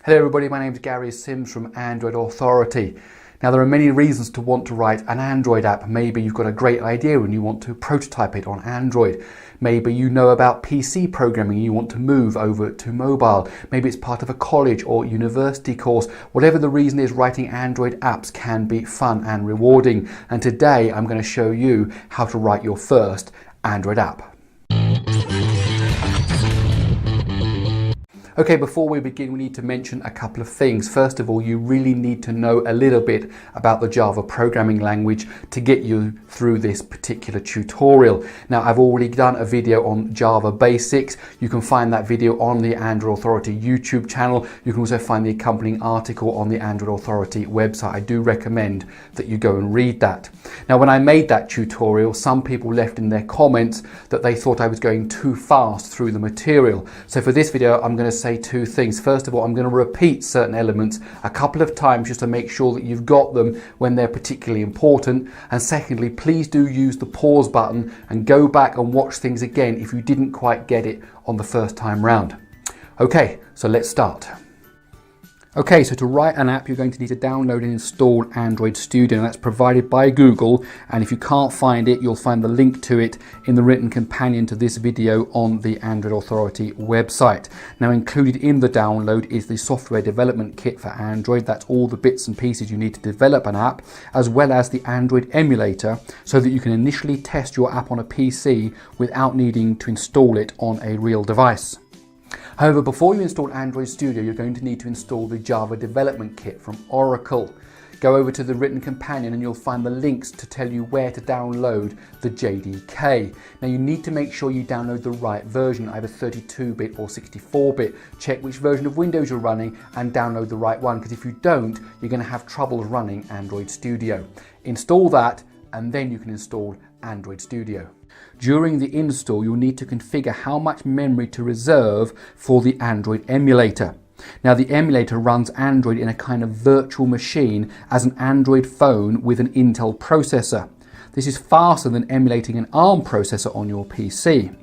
Hello everybody, my name is Gary Sims from Android Authority. Now there are many reasons to want to write an Android app. Maybe you've got a great idea and you want to prototype it on Android. Maybe you know about PC programming and you want to move over to mobile. Maybe it's part of a college or university course. Whatever the reason is, writing Android apps can be fun and rewarding. And today I'm going to show you how to write your first Android app. Okay, before we begin, we need to mention a couple of things. First of all, you really need to know a little bit about the Java programming language to get you through this particular tutorial. Now, I've already done a video on Java Basics. You can find that video on the Android Authority YouTube channel. You can also find the accompanying article on the Android Authority website. I do recommend that you go and read that. Now, when I made that tutorial, some people left in their comments that they thought I was going too fast through the material. So for this video, I'm going to say two things. First of all, I'm going to repeat certain elements a couple of times just to make sure that you've got them when they're particularly important. And secondly, please do use the pause button and go back and watch things again if you didn't quite get it on the first time round. Okay, so let's start. Okay, so to write an app, you're going to need to download and install Android Studio, and that's provided by Google. And if you can't find it, you'll find the link to it in the written companion to this video on the Android Authority website. Now, included in the download is the software development kit for Android. That's all the bits and pieces you need to develop an app, as well as the Android emulator, so that you can initially test your app on a PC without needing to install it on a real device. However, before you install Android Studio, you're going to need to install the Java Development Kit from Oracle. Go over to the written companion and you'll find the links to tell you where to download the JDK. Now, you need to make sure you download the right version, either 32-bit or 64-bit. Check which version of Windows you're running and download the right one, because if you don't, you're going to have trouble running Android Studio. Install that and then you can install Android Studio. During the install, you'll need to configure how much memory to reserve for the Android emulator. Now, the emulator runs Android in a kind of virtual machine as an Android phone with an Intel processor. This is faster than emulating an ARM processor on your PC.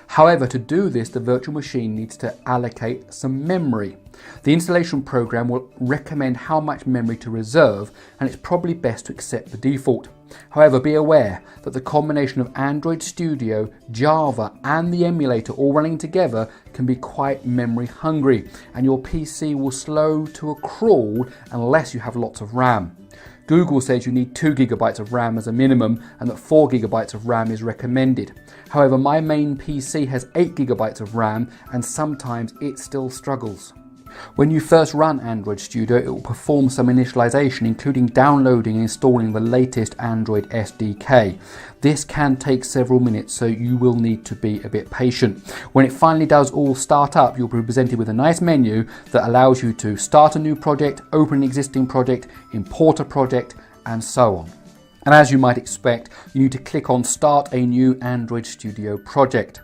However, to do this, the virtual machine needs to allocate some memory. The installation program will recommend how much memory to reserve, and it's probably best to accept the default. However, be aware that the combination of Android Studio, Java and the emulator all running together can be quite memory hungry, and your PC will slow to a crawl unless you have lots of RAM. Google says you need 2 GB of RAM as a minimum and that 4 GB of RAM is recommended. However, my main PC has 8 GB of RAM and sometimes it still struggles. When you first run Android Studio, it will perform some initialization, including downloading and installing the latest Android SDK. This can take several minutes, so you will need to be a bit patient. When it finally does all start up, you'll be presented with a nice menu that allows you to start a new project, open an existing project, import a project, and so on. And as you might expect, you need to click on Start a New Android Studio Project.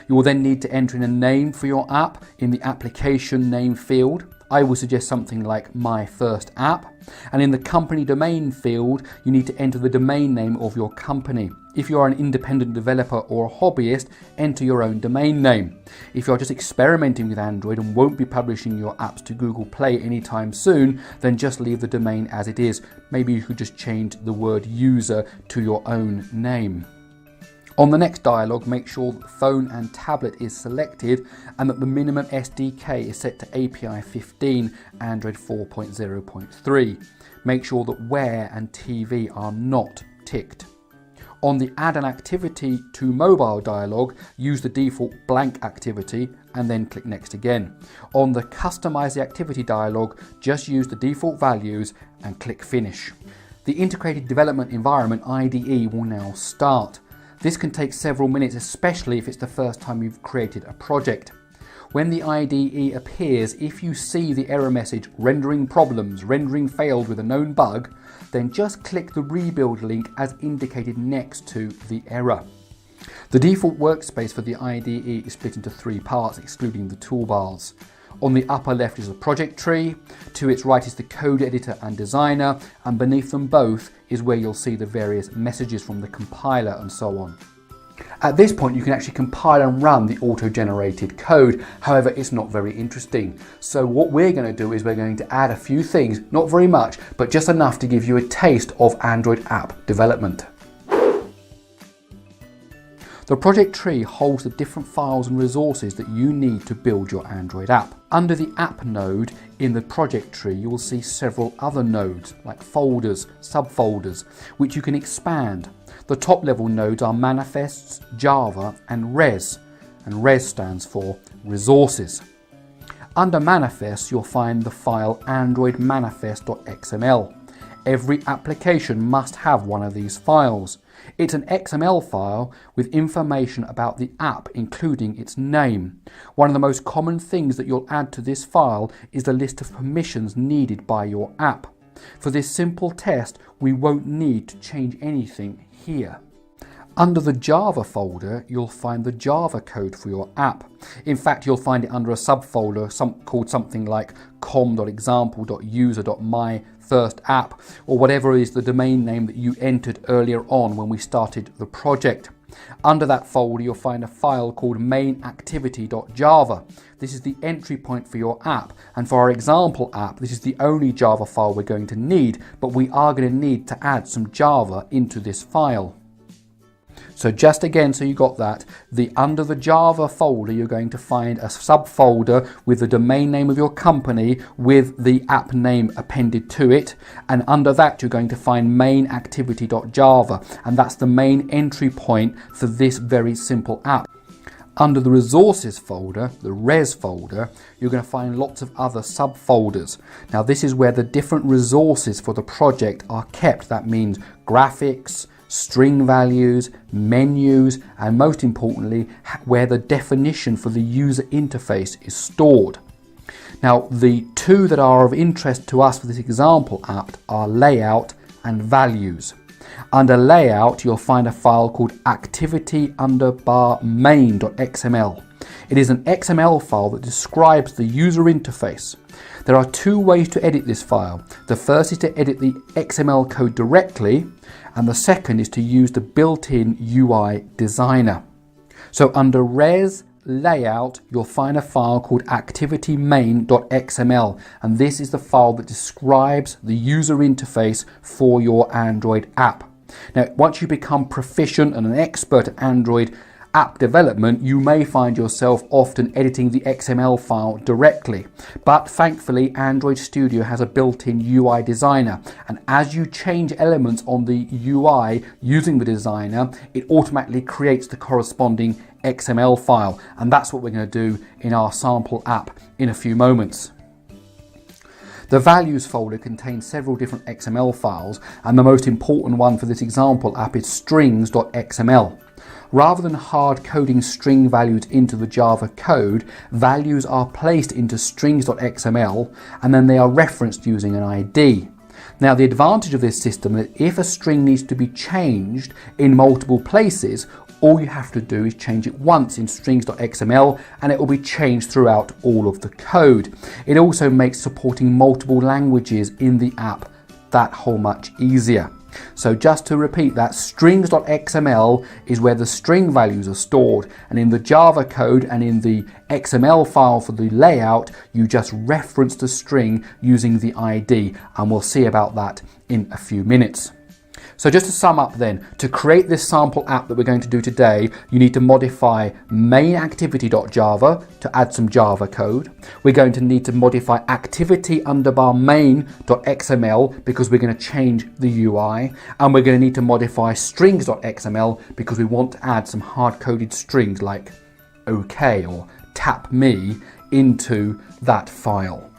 You will then need to enter in a name for your app in the application name field. I will suggest something like My First App. And in the company domain field, you need to enter the domain name of your company. If you are an independent developer or a hobbyist, enter your own domain name. If you're just experimenting with Android and won't be publishing your apps to Google Play anytime soon, then just leave the domain as it is. Maybe you could just change the word user to your own name. On the next dialog, make sure that the phone and tablet is selected and that the minimum SDK is set to API 15 Android 4.0.3. Make sure that Wear and TV are not ticked. On the Add an Activity to Mobile dialog, use the default blank activity and then click Next again. On the Customize the Activity dialog, just use the default values and click Finish. The Integrated Development Environment IDE will now start. This can take several minutes, especially if it's the first time you've created a project. When the IDE appears, if you see the error message rendering problems, rendering failed with a known bug, then just click the rebuild link as indicated next to the error. The default workspace for the IDE is split into 3 parts, excluding the toolbars. On the upper left is the project tree, to its right is the code editor and designer, and beneath them both is where you'll see the various messages from the compiler and so on. At this point, you can actually compile and run the auto-generated code. However, it's not very interesting. So what we're going to do is we're going to add a few things, not very much, but just enough to give you a taste of Android app development. The project tree holds the different files and resources that you need to build your Android app. Under the app node in the project tree, you will see several other nodes like folders, subfolders, which you can expand. The top level nodes are manifests, Java and res stands for resources. Under manifests, you'll find the file Android manifest.xml. Every application must have one of these files. It's an XML file with information about the app, including its name. One of the most common things that you'll add to this file is the list of permissions needed by your app. For this simple test, we won't need to change anything here. Under the Java folder, you'll find the Java code for your app. In fact, you'll find it under a subfolder called something like com.example.user.myfirstapp, or whatever is the domain name that you entered earlier on when we started the project. Under that folder, you'll find a file called mainActivity.java. This is the entry point for your app, and for our example app, this is the only Java file we're going to need, but we are going to need to add some Java into this file. So just again, so you got that, under the Java folder, you're going to find a subfolder with the domain name of your company with the app name appended to it. And under that, you're going to find mainActivity.java. And that's the main entry point for this very simple app. Under the resources folder, the res folder, you're going to find lots of other subfolders. Now this is where the different resources for the project are kept. That means graphics, string values, menus, and most importantly, where the definition for the user interface is stored. Now, the two that are of interest to us for this example app are layout and values. Under layout, you'll find a file called activity_main.xml. It is an XML file that describes the user interface. There are two ways to edit this file. The first is to edit the XML code directly, and the second is to use the built-in UI designer. So under res layout, you'll find a file called activity_main.xml, and this is the file that describes the user interface for your Android app. Now, once you become proficient and an expert at Android app development, you may find yourself often editing the XML file directly. But thankfully, Android Studio has a built-in UI designer, and as you change elements on the UI using the designer, it automatically creates the corresponding XML file, and that's what we're going to do in our sample app in a few moments. The values folder contains several different XML files, and the most important one for this example app is strings.xml. Rather than hard coding string values into the Java code, values are placed into strings.xml and then they are referenced using an ID. Now, the advantage of this system is that if a string needs to be changed in multiple places, all you have to do is change it once in strings.xml and it will be changed throughout all of the code. It also makes supporting multiple languages in the app that whole much easier. So just to repeat that, strings.xml is where the string values are stored, and in the Java code and in the XML file for the layout, you just reference the string using the ID, and we'll see about that in a few minutes. So just to sum up then, to create this sample app that we're going to do today, you need to modify mainActivity.java to add some Java code. We're going to need to modify activity_main.xml because we're going to change the UI. And we're going to need to modify strings.xml because we want to add some hard-coded strings like OK or tap me into that file.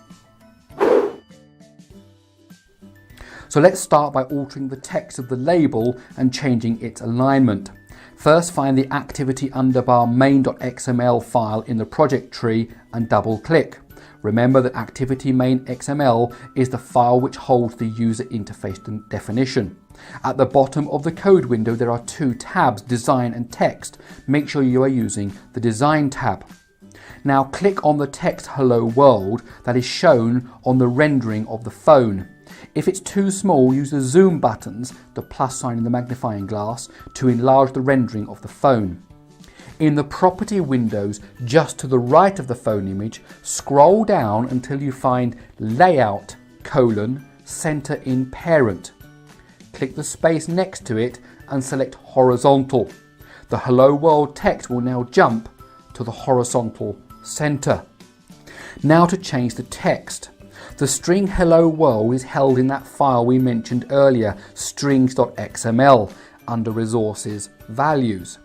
So let's start by altering the text of the label and changing its alignment. First, find the activity_main.xml file in the project tree and double click. Remember that activity_main.xml is the file which holds the user interface definition. At the bottom of the code window, there are two tabs, Design and Text. Make sure you are using the Design tab. Now click on the text Hello World that is shown on the rendering of the phone. If it's too small, use the zoom buttons, the plus sign in the magnifying glass, to enlarge the rendering of the phone. In the property windows just to the right of the phone image, scroll down until you find Layout, Center in Parent. Click the space next to it and select Horizontal. The Hello World text will now jump to the horizontal center. Now to change the text. The string Hello World is held in that file we mentioned earlier, strings.xml, under Resources, Values.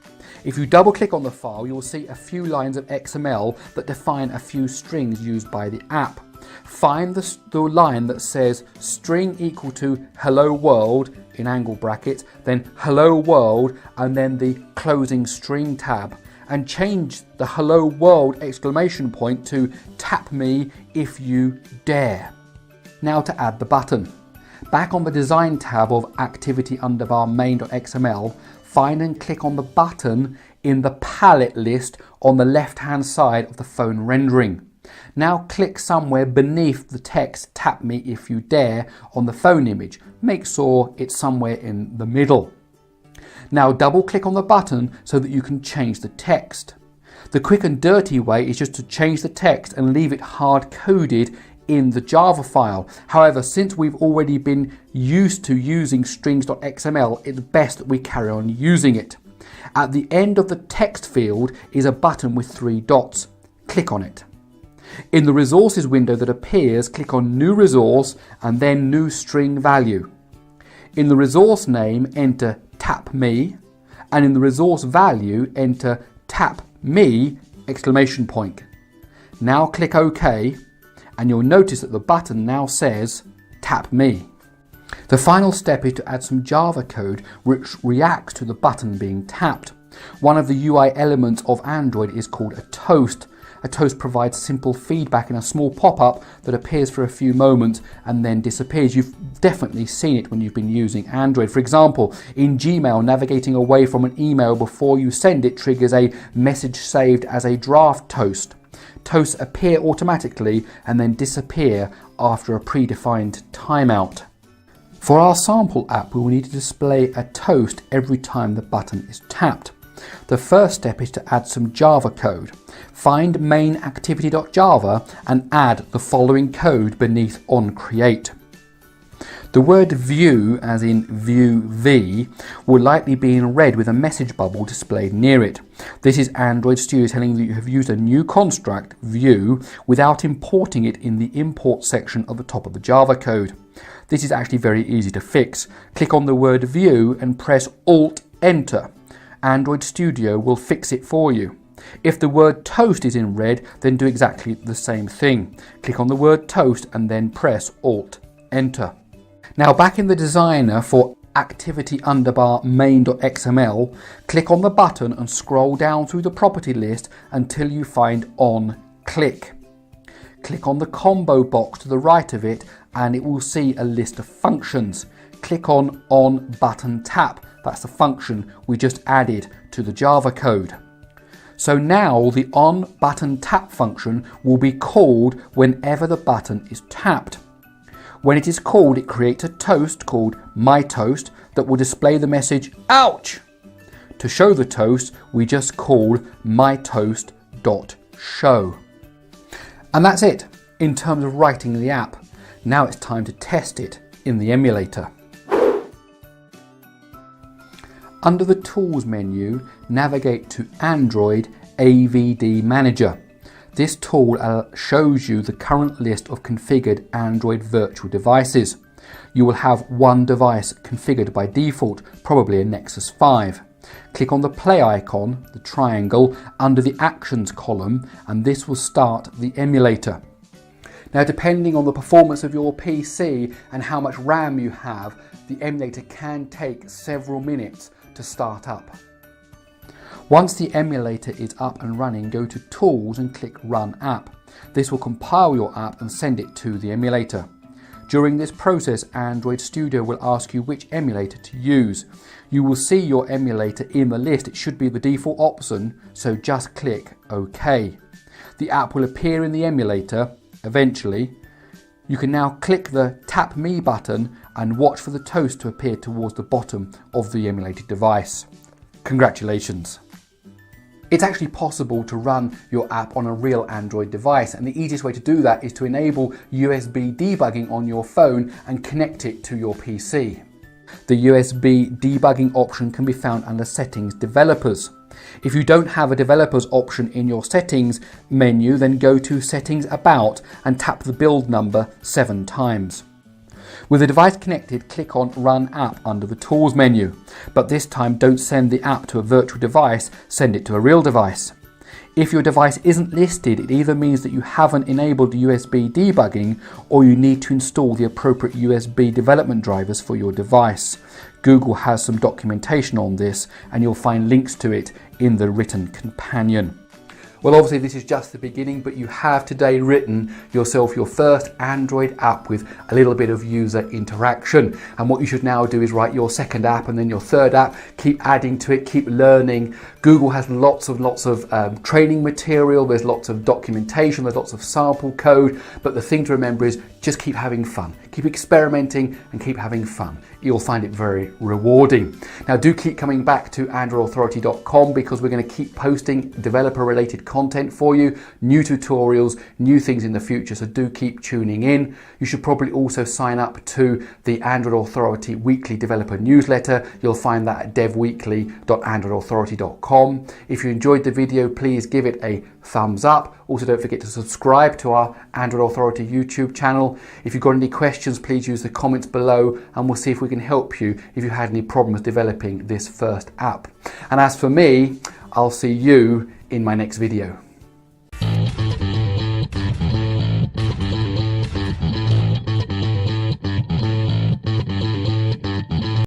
If you double click on the file, you will see a few lines of XML that define a few strings used by the app. Find the line that says string equal to hello world in angle brackets, then hello world, and then the closing string tab, and change the hello world exclamation point to tap me if you dare. Now to add the button. Back on the design tab of activity underbar main.xml, find and click on the button in the palette list on the left hand side of the phone rendering. Now click somewhere beneath the text tap me if you dare on the phone image. Make sure it's somewhere in the middle. Now double click on the button so that you can change the text. The quick and dirty way is just to change the text and leave it hard coded in the Java file. However, since we've already been used to using strings.xml, it's best that we carry on using it. At the end of the text field is a button with 3 dots. Click on it. In the resources window that appears, click on New Resource and then New String Value. In the resource name, enter tap me, and in the resource value, enter tap me exclamation point. Now click OK, and you'll notice that the button now says tap me. The final step is to add some Java code which reacts to the button being tapped. One of the UI elements of Android is called a toast. A toast provides simple feedback in a small pop-up that appears for a few moments and then disappears. You've definitely seen it when you've been using Android. For example, in Gmail, navigating away from an email before you send it triggers a message saved as a draft toast. Toasts appear automatically and then disappear after a predefined timeout. For our sample app, we will need to display a toast every time the button is tapped. The first step is to add some Java code. Find main activity.java and add the following code beneath onCreate. The word view, as in view V, will likely be in red with a message bubble displayed near it. This is Android Studio telling you that you have used a new construct, view, without importing it in the import section at the top of the Java code. This is actually very easy to fix. Click on the word view and press Alt-Enter. Android Studio will fix it for you. If the word toast is in red, then do exactly the same thing. Click on the word toast and then press Alt-Enter. Now back in the designer for activity underbar main.xml, click on the button and scroll down through the property list until you find on click. Click on the combo box to the right of it and it will see a list of functions. Click on button tap. That's the function we just added to the Java code. So now the on button tap function will be called whenever the button is tapped. When it is called, it creates a toast called myToast that will display the message ouch. To show the toast, we just call myToast.show. And that's it in terms of writing the app. Now it's time to test it in the emulator. Under the Tools menu, navigate to Android AVD Manager. This tool shows you the current list of configured Android virtual devices. You will have one device configured by default, probably a Nexus 5. Click on the play icon, the triangle, under the Actions column, and this will start the emulator. Now, depending on the performance of your PC and how much RAM you have, the emulator can take several minutes to start up. Once the emulator is up and running, go to Tools and click Run App. This will compile your app and send it to the emulator. During this process, Android Studio will ask you which emulator to use. You will see your emulator in the list. It should be the default option, so just click OK. The app will appear in the emulator eventually. You can now click the Tap Me button and watch for the toast to appear towards the bottom of the emulated device. Congratulations! It's actually possible to run your app on a real Android device, and the easiest way to do that is to enable USB debugging on your phone and connect it to your PC. The USB debugging option can be found under Settings Developers. If you don't have a Developers option in your Settings menu, then go to Settings About and tap the build number 7 times. With the device connected, click on Run App under the Tools menu, but this time don't send the app to a virtual device, send it to a real device. If your device isn't listed, it either means that you haven't enabled USB debugging or you need to install the appropriate USB development drivers for your device. Google has some documentation on this and you'll find links to it in the written companion. Well, obviously this is just the beginning, but you have today written yourself your first Android app with a little bit of user interaction. And what you should now do is write your second app and then your third app, keep adding to it, keep learning. Google has lots of training material, there's lots of documentation, there's lots of sample code, but the thing to remember is just keep having fun. Keep experimenting and keep having fun. You'll find it very rewarding. Now do keep coming back to AndroidAuthority.com because we're going to keep posting developer related content for you, new tutorials, new things in the future, so do keep tuning in. You should probably also sign up to the Android Authority weekly developer newsletter. You'll find that at devweekly.androidauthority.com. If you enjoyed the video, please give it a thumbs up. Also, don't forget to subscribe to our Android Authority YouTube channel. If you've got any questions, please use the comments below and we'll see if we can help you if you had any problems developing this first app. And as for me, I'll see you in my next video.